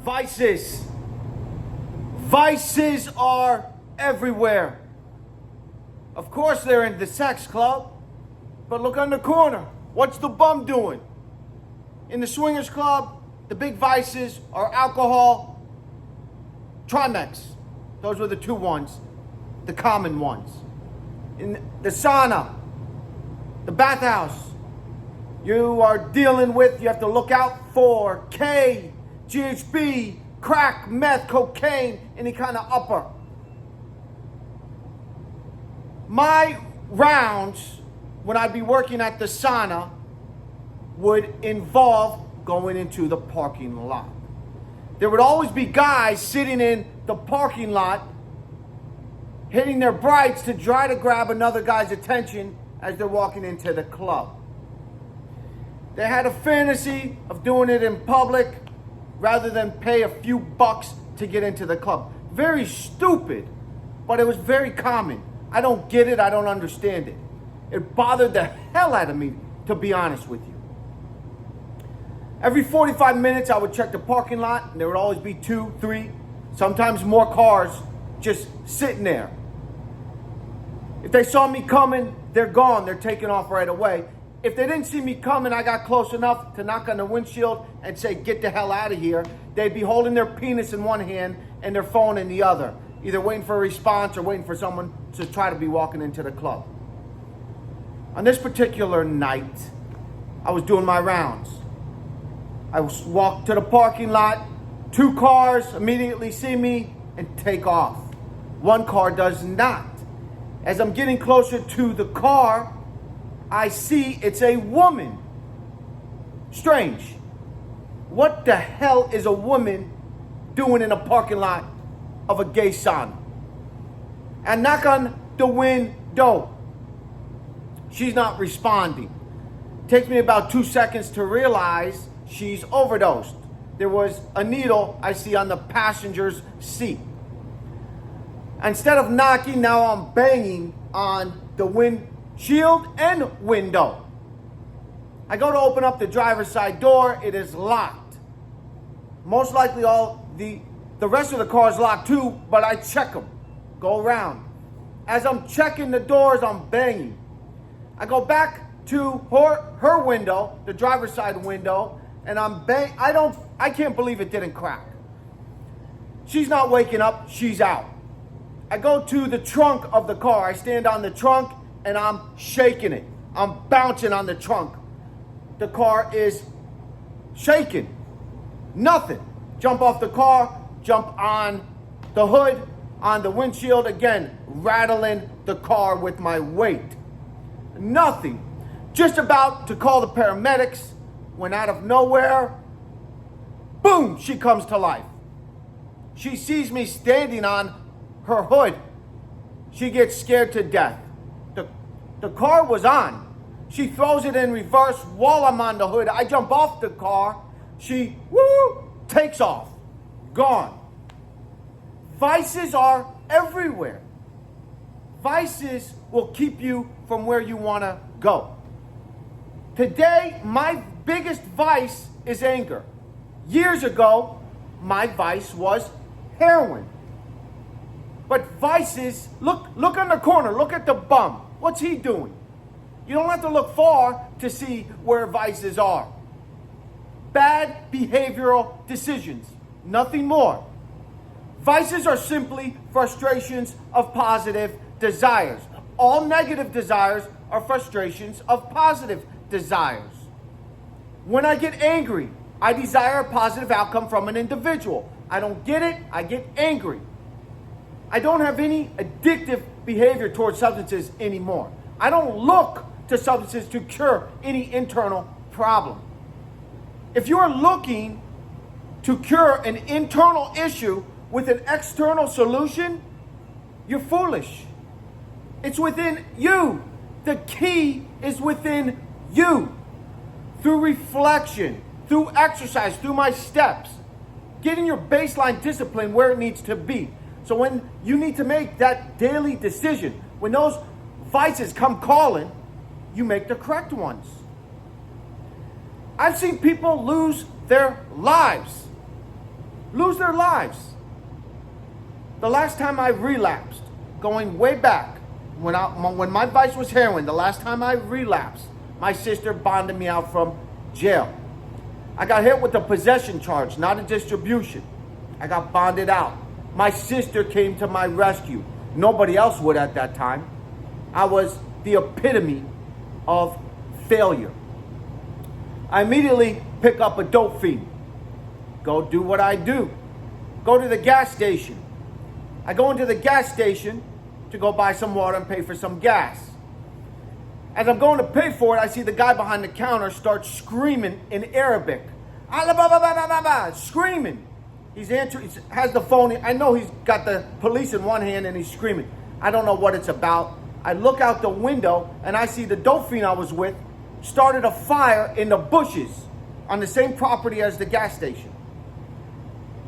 Vices. Vices are everywhere. Of course they're in the sex club, but look on the corner. What's the bum doing? In the swingers club, the big vices are alcohol, Trimex. Those were the two ones, the common ones. In the sauna, the bathhouse, you have to look out for K, GHB, crack, meth, cocaine, any kind of upper. My rounds, when I'd be working at the sauna, would involve going into the parking lot. There would always be guys sitting in the parking lot, hitting their brights to try to grab another guy's attention as they're walking into the club. They had a fantasy of doing it in public rather than pay a few bucks to get into the club. Very stupid, but it was very common. I don't get it, I don't understand it. It bothered the hell out of me, to be honest with you. Every 45 minutes I would check the parking lot, and there would always be 2, 3, sometimes more cars just sitting there. If they saw me coming, they're gone, they're taking off right away. If they didn't see me coming, I got close enough to knock on the windshield and say, get the hell out of here. They'd be holding their penis in one hand and their phone in the other, either waiting for a response or waiting for someone to try to be walking into the club. On this particular night, I was doing my rounds. I walked to the parking lot, 2 cars immediately see me and take off. 1 car does not. As I'm getting closer to the car, I see it's a woman. Strange. What the hell is a woman doing in a parking lot of a gay sauna? I knock on the window. She's not responding. Takes me about 2 seconds to realize she's overdosed. There was a needle I see on the passenger's seat. Instead of knocking, now I'm banging on the windshield and window. I go to open up the driver's side door. It is locked. Most likely all the rest of the car is locked too, but I check them. Go around. As I'm checking the doors, I'm banging. I go back to her window, the driver's side window, and I'm bang. I can't believe it didn't crack. She's not waking up, she's out. I go to the trunk of the car. I stand on the trunk and I'm shaking it. I'm bouncing on the trunk. The car is shaking. Nothing. Jump off the car, jump on the hood, on the windshield, again, rattling the car with my weight. Nothing. Just about to call the paramedics when out of nowhere, boom, she comes to life. She sees me standing on her hood. She gets scared to death. The car was on. She throws it in reverse while I'm on the hood. I jump off the car. She, takes off. Gone. Vices are everywhere. Vices will keep you from where you want to go. Today, my biggest vice is anger. Years ago, my vice was heroin. But vices, look on the corner, look at the bum. What's he doing? You don't have to look far to see where vices are. Bad behavioral decisions, nothing more. Vices are simply frustrations of positive desires. All negative desires are frustrations of positive desires. When I get angry, I desire a positive outcome from an individual. I don't get it, I get angry. I don't have any addictive behavior towards substances anymore. I don't look to substances to cure any internal problem. If you are looking to cure an internal issue with an external solution, you're foolish. It's within you. The key is within you. Through reflection, through exercise, through my steps, getting your baseline discipline where it needs to be. So when you need to make that daily decision, when those vices come calling, you make the correct ones. I've seen people lose their lives lose their lives. The last time I relapsed, going way back, when my vice was heroin, the last time I relapsed, my sister bonded me out from jail. I got hit with a possession charge, not a distribution. I got bonded out. My sister came to my rescue. Nobody else would at that time. I was the epitome of failure. I immediately pick up a dope fiend. Go do what I do. Go to the gas station. I go into the gas station to go buy some water and pay for some gas. As I'm going to pay for it, I see the guy behind the counter start screaming in Arabic. Screaming. He's answering, he has the phone. I know he's got the police in one hand and he's screaming. I don't know what it's about. I look out the window and I see the dope fiend I was with started a fire in the bushes on the same property as the gas station.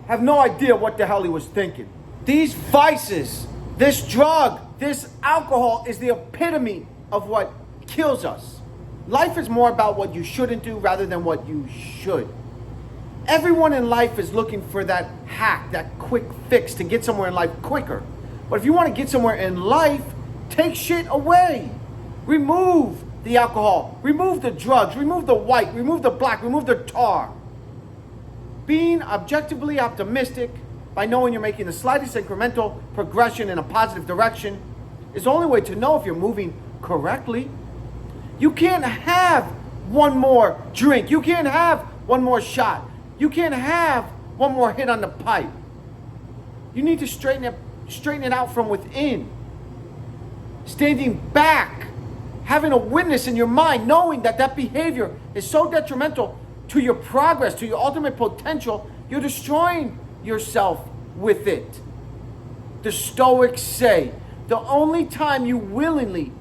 I have no idea what the hell he was thinking. These vices, this drug, this alcohol is the epitome of what kills us. Life is more about what you shouldn't do rather than what you should. Everyone in life is looking for that hack, that quick fix to get somewhere in life quicker. But if you want to get somewhere in life, take shit away. Remove the alcohol, remove the drugs, remove the white, remove the black, remove the tar. Being objectively optimistic by knowing you're making the slightest incremental progression in a positive direction is the only way to know if you're moving correctly. You can't have one more drink. You can't have one more shot. You can't have one more hit on the pipe. You need to straighten it out from within. Standing back, having a witness in your mind, knowing that that behavior is so detrimental to your progress, to your ultimate potential, you're destroying yourself with it. The Stoics say, the only time you willingly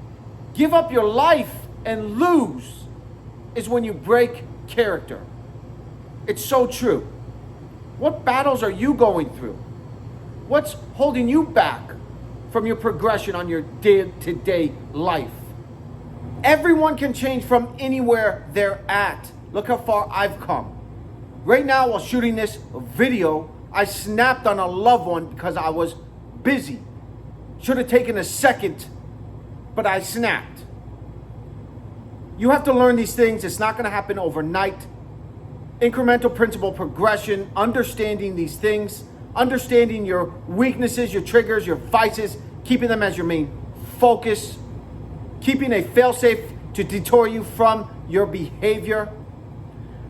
give up your life and lose is when you break character. It's so true. What battles are you going through? What's holding you back from your progression on your day-to-day life? Everyone can change from anywhere they're at. Look how far I've come. Right now, while shooting this video, I snapped on a loved one because I was busy. Should have taken a second, but I snapped. You have to learn these things. It's not going to happen overnight. Incremental principle progression, understanding these things, understanding your weaknesses, your triggers, your vices, keeping them as your main focus, keeping a fail-safe to detour you from your behavior.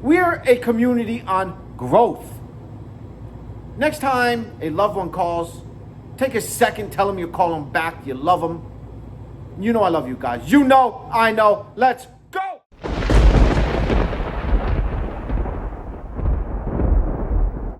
We are a community on growth. Next time a loved one calls, take a second, tell them you call them back, you love them. You know I love you guys. You know, I know. Let's